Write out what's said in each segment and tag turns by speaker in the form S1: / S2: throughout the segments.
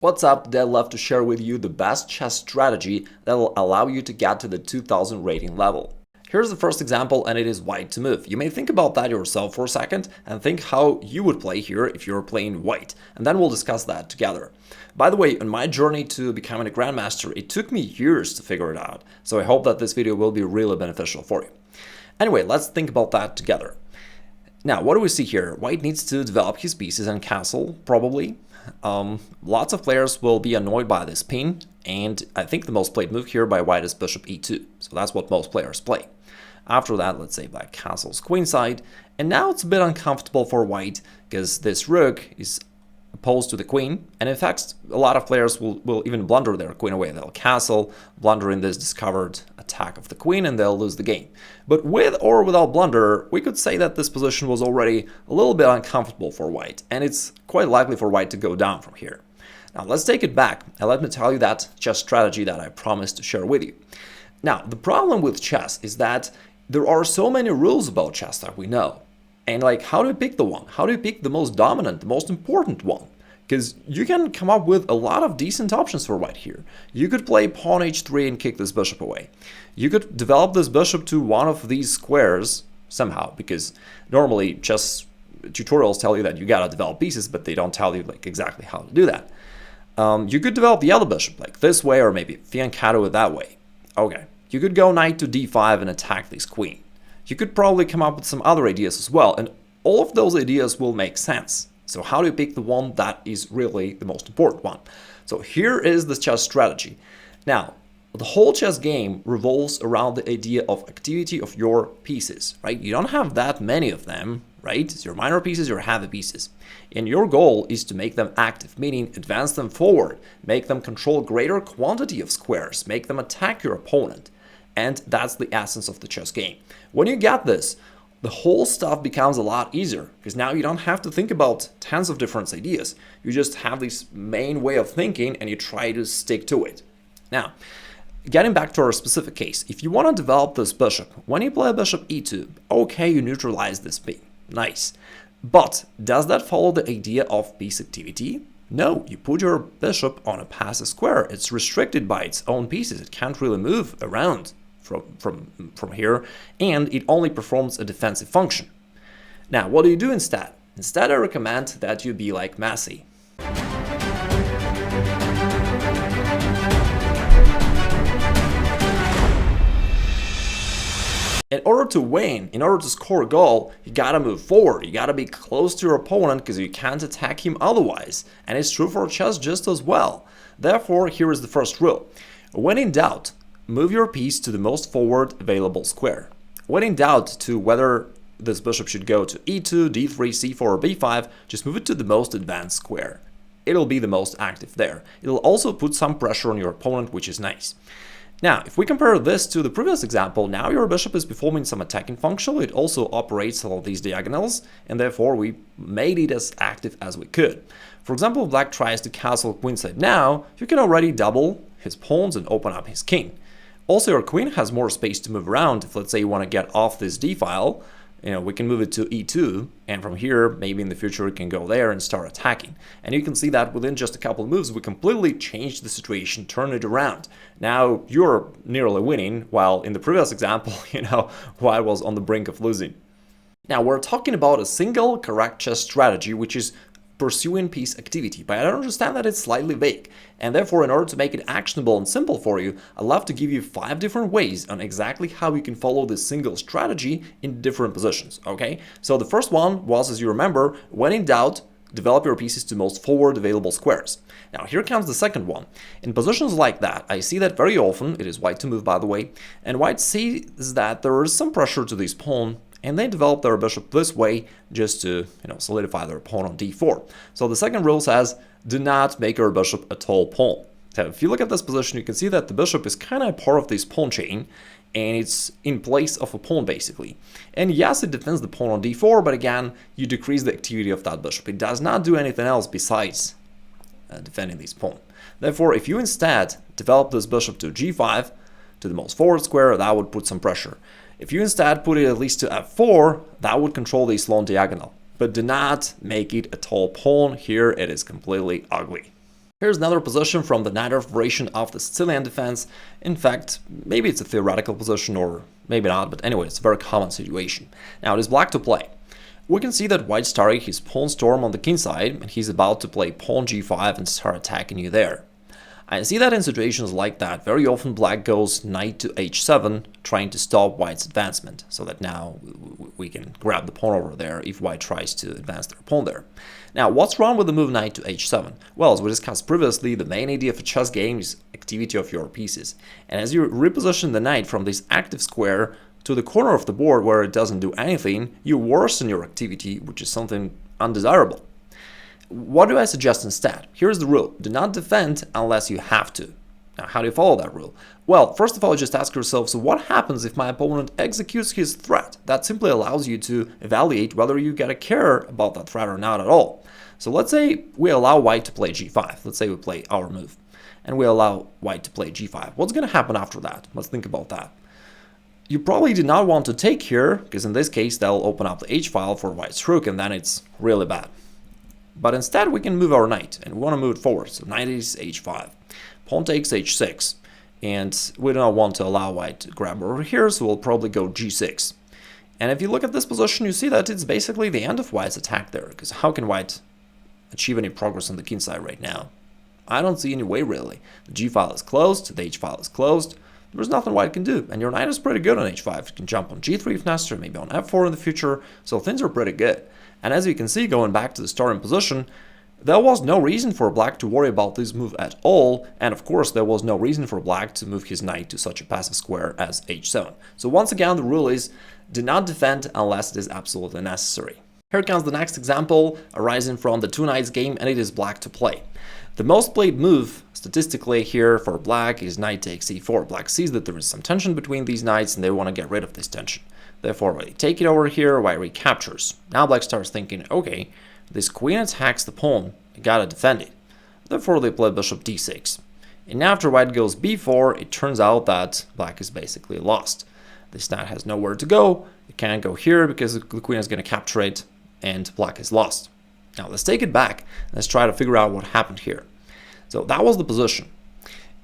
S1: What's up? Today I'd love to share with you the best chess strategy that will allow you to get to the 2000 rating level. Here's the first example, and it is white to move. You may think about that yourself for a second and think how you would play here if you're playing white, and then we'll discuss that together. By the way, on my journey to becoming a grandmaster, it took me years to figure it out, so I hope that this video will be really beneficial for you. Anyway, let's think about that together. Now, what do we see here? White needs to develop his pieces and castle, probably. Lots of players will be annoyed by this pin, and I think the most played move here by white is bishop e2, so that's what most players play. After that, let's say black castles queenside, and now it's a bit uncomfortable for white because this rook is opposed to the queen, and in fact a lot of players will even blunder their queen away. They'll castle, blunder in this discovered attack of the queen, and they'll lose the game. But with or without blunder, we could say that this position was already a little bit uncomfortable for white, and it's quite likely for white to go down from here. Now let's take it back, and let me tell you that chess strategy that I promised to share with you. Now, the problem with chess is that there are so many rules about chess that we know. And like, how do you pick the one? How do you pick the most dominant, the most important one? Because you can come up with a lot of decent options for white here. You could play pawn h3 and kick this bishop away. You could develop this bishop to one of these squares somehow, because normally chess tutorials tell you that you gotta develop pieces, but they don't tell you like exactly how to do that. You could develop the other bishop like this way, or maybe fianchetto it that way. Okay, you could go knight to d5 and attack this queen. You could probably come up with some other ideas as well, and all of those ideas will make sense. So how do you pick the one that is really the most important one? So here is the chess strategy. Now, the whole chess game revolves around the idea of activity of your pieces, right? You don't have that many of them, right? It's your minor pieces, your heavy pieces. And your goal is to make them active, meaning advance them forward, make them control greater quantity of squares, make them attack your opponent. And that's the essence of the chess game. When you get this, the whole stuff becomes a lot easier, because now you don't have to think about tons of different ideas. You just have this main way of thinking and you try to stick to it. Now, getting back to our specific case, if you want to develop this bishop, when you play bishop e2, okay, you neutralize this pin. Nice. But does that follow the idea of piece activity? No, you put your bishop on a passive square. It's restricted by its own pieces. It can't really move around from here, and it only performs a defensive function. Now, what do you do instead? Instead, I recommend that you be like Messi. In order to win, in order to score a goal, you gotta move forward. You gotta be close to your opponent because you can't attack him otherwise. And it's true for chess just as well. Therefore, here is the first rule. When in doubt, move your piece to the most forward available square. When in doubt to whether this bishop should go to e2, d3, c4, or b5, just move it to the most advanced square. It'll be the most active there. It'll also put some pressure on your opponent, which is nice. Now, if we compare this to the previous example, now your bishop is performing some attacking function. It also operates along these diagonals, and therefore we made it as active as we could. For example, if black tries to castle queenside now, you can already double his pawns and open up his king. Also, your queen has more space to move around. If, let's say, you want to get off this d file, we can move it to e2, and from here, maybe in the future, we can go there and start attacking. And you can see that within just a couple of moves, we completely changed the situation, turned it around. Now, you're nearly winning, while in the previous example, white was on the brink of losing. Now, we're talking about a single correct chess strategy, which is pursuing piece activity, but I don't understand that it's slightly vague, and therefore in order to make it actionable and simple for you, I'd love to give you 5 different ways on exactly how you can follow this single strategy in different positions, okay? So the first one was, as you remember, when in doubt, develop your pieces to most forward available squares. Now here comes the second one. In positions like that, I see that very often, it is white to move by the way, and white sees that there is some pressure to this pawn, and they develop their bishop this way just to solidify their pawn on d4. So the second rule says, do not make your bishop a tall pawn. So if you look at this position, you can see that the bishop is kind of part of this pawn chain, and it's in place of a pawn basically. And yes, it defends the pawn on d4, but again, you decrease the activity of that bishop. It does not do anything else besides defending this pawn. Therefore, if you instead develop this bishop to g5, to the most forward square, that would put some pressure. If you instead put it at least to f4, that would control this long diagonal. But do not make it a tall pawn. Here it is completely ugly. Here's another position from the knight-earth variation of the Sicilian defense. In fact, maybe it's a theoretical position or maybe not, but anyway, it's a very common situation. Now it is black to play. We can see that white started his pawn storm on the king side, and he's about to play pawn g5 and start attacking you there. I see that in situations like that, very often black goes knight to h7, trying to stop white's advancement, so that now we can grab the pawn over there if white tries to advance their pawn there. Now, what's wrong with the move knight to h7? Well, as we discussed previously, the main idea of a chess game is activity of your pieces. And as you reposition the knight from this active square to the corner of the board where it doesn't do anything, you worsen your activity, which is something undesirable. What do I suggest instead? Here's the rule. Do not defend unless you have to. Now, how do you follow that rule? Well, first of all, just ask yourself, so what happens if my opponent executes his threat? That simply allows you to evaluate whether you gotta care about that threat or not at all. So let's say we allow white to play g5. Let's say we play our move, and we allow white to play g5. What's gonna happen after that? Let's think about that. You probably did not want to take here, because in this case, they'll open up the h-file for white's rook, and then it's really bad. But instead, we can move our knight, and we want to move it forward. So knight is h5, pawn takes h6, and we don't want to allow white to grab over here, so we'll probably go g6. And if you look at this position, you see that it's basically the end of white's attack there, because how can white achieve any progress on the king side right now? I don't see any way, really. The g-file is closed, the h-file is closed, there's nothing white can do, and your knight is pretty good on h5. You can jump on g3 if necessary, maybe on f4 in the future, so things are pretty good. And as you can see, going back to the starting position, there was no reason for black to worry about this move at all, and of course there was no reason for black to move his knight to such a passive square as h7. So once again, the rule is, do not defend unless it is absolutely necessary. Here comes the next example, arising from the two knights game, and it is black to play. The most played move, statistically here for black, is knight takes e4. Black sees that there is some tension between these knights, and they want to get rid of this tension. Therefore, they take it over here, white recaptures. Now black starts thinking, okay, this queen attacks the pawn, I gotta defend it. Therefore, they play bishop d6. And after white goes b4, it turns out that black is basically lost. This knight has nowhere to go, it can't go here because the queen is gonna capture it, and black is lost. Now let's take it back, and let's try to figure out what happened here. So that was the position.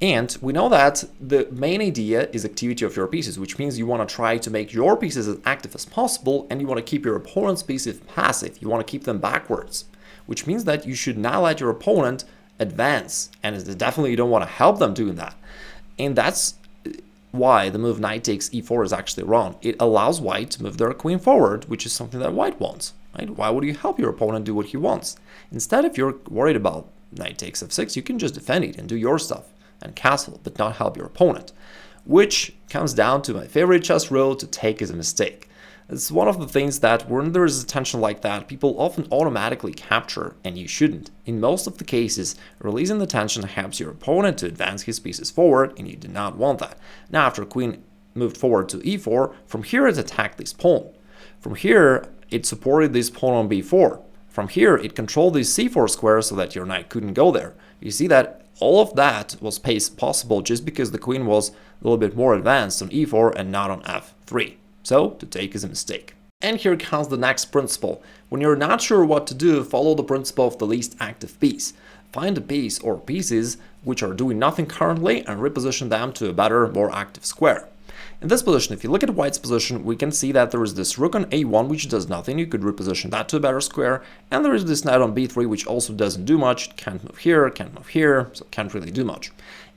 S1: And we know that the main idea is activity of your pieces, which means you want to try to make your pieces as active as possible, and you want to keep your opponent's pieces passive. You want to keep them backwards, which means that you should not let your opponent advance, and definitely you don't want to help them doing that. And that's why the move knight takes e4 is actually wrong. It allows white to move their queen forward, which is something that white wants. Right? Why would you help your opponent do what he wants? Instead, if you're worried about knight takes f6, you can just defend it and do your stuff and castle, but not help your opponent, which comes down to my favorite chess rule, to take is a mistake. It's one of the things that when there is a tension like that, people often automatically capture, and you shouldn't. In most of the cases, releasing the tension helps your opponent to advance his pieces forward, and you do not want that. Now, after queen moved forward to e4, from here it attacked this pawn. From here, it supported this pawn on b4. From here, it controlled this c4 square so that your knight couldn't go there. You see that all of that was possible just because the queen was a little bit more advanced on e4 and not on f3. So, to take is a mistake. And here comes the next principle. When you're not sure what to do, follow the principle of the least active piece. Find a piece or pieces which are doing nothing currently and reposition them to a better, more active square. In this position, if you look at white's position, we can see that there is this rook on a1 which does nothing, you could reposition that to a better square, and there is this knight on b3 which also doesn't do much, can't move here, so can't really do much.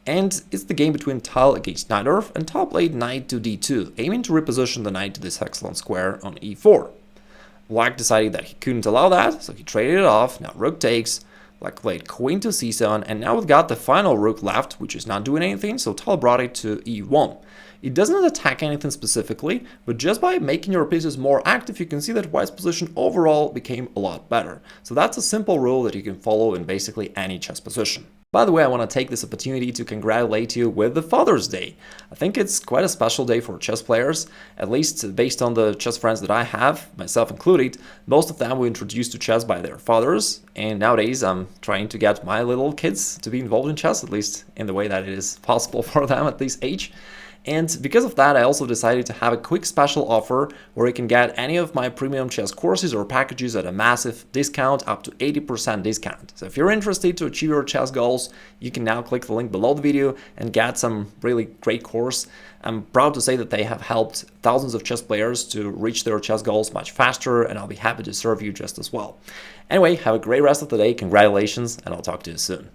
S1: And it's the game between tile against knight-earth, and tile played knight to d2, aiming to reposition the knight to this excellent square on e4. Black decided that he couldn't allow that, so he traded it off. Now rook takes, Black played queen to c7, and now we've got the final rook left, which is not doing anything, so tile brought it to e1. It doesn't attack anything specifically, but just by making your pieces more active, you can see that white's position overall became a lot better. So that's a simple rule that you can follow in basically any chess position. By the way, I want to take this opportunity to congratulate you with the Father's Day. I think it's quite a special day for chess players, at least based on the chess friends that I have, myself included. Most of them were introduced to chess by their fathers, and nowadays I'm trying to get my little kids to be involved in chess, at least in the way that it is possible for them at this age. And because of that, I also decided to have a quick special offer where you can get any of my premium chess courses or packages at a massive discount, up to 80% discount. So if you're interested to achieve your chess goals, you can now click the link below the video and get some really great course. I'm proud to say that they have helped thousands of chess players to reach their chess goals much faster, and I'll be happy to serve you just as well. Anyway, have a great rest of the day, congratulations, and I'll talk to you soon.